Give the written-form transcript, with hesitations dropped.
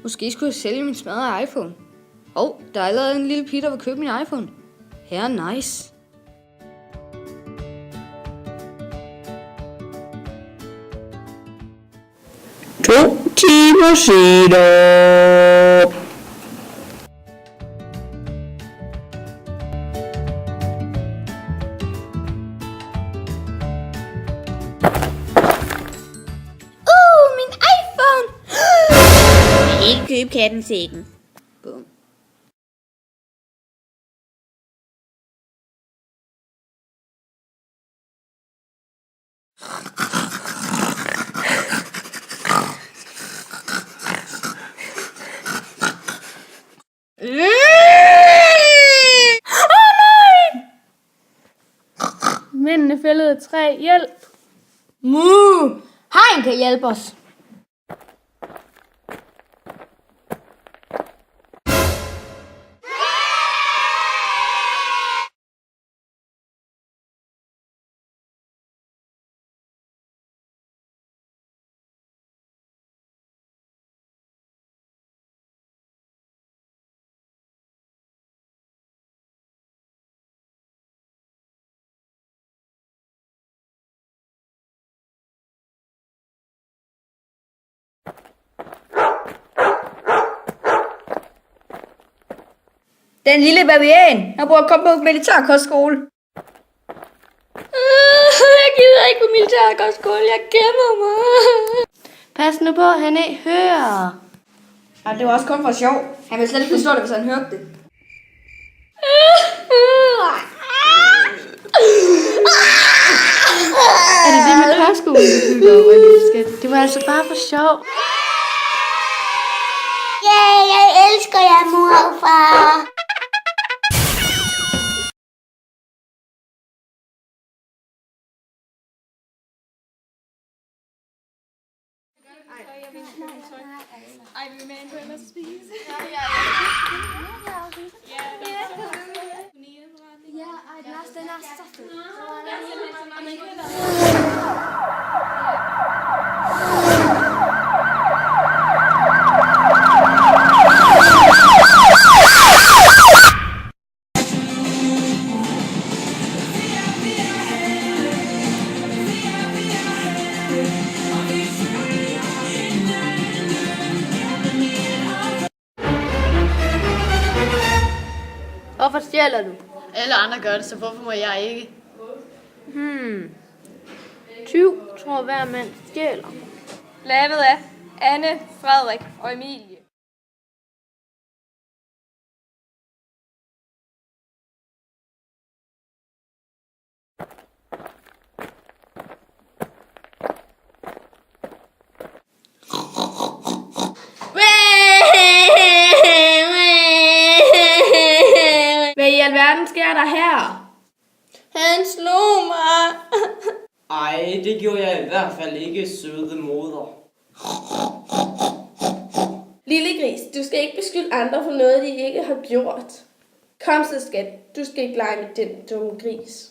Måske skulle jeg sælge min smadrede iPhone. Der er allerede en lille pige, der vil købe min iPhone. Her er nice. To timer senere. Min iPhone! Ikke købe katten sækken. Bum. Mændene fældede et træ. Hjælp! Hegn kan hjælpe os. Den lille bavian, han burde komme på militærkostskole. Jeg gider ikke på militærkostskole, jeg gemmer mig. Pas nu på, han ikke hører. Ja, det var også kun for sjov. Han ville slet ikke forstå det, hvis han hørte det. Er det det med kostskolen, du bygger over, lille skat? Det var altså bare for sjov. Ja, jeg elsker jer, mor og far. Hvorfor stjæler du? Alle andre gør det, så hvorfor må jeg ikke? Tyv tror hver mand stjæler. Lavet af Anne, Frederik og Emilie. Hvad i alverden sker der her? Han slog mig. Ej, det gjorde jeg i hvert fald ikke, søde moder. Lille gris, du skal ikke beskylde andre for noget, de ikke har gjort. Kom så, skat. Du skal ikke lege med den dumme gris.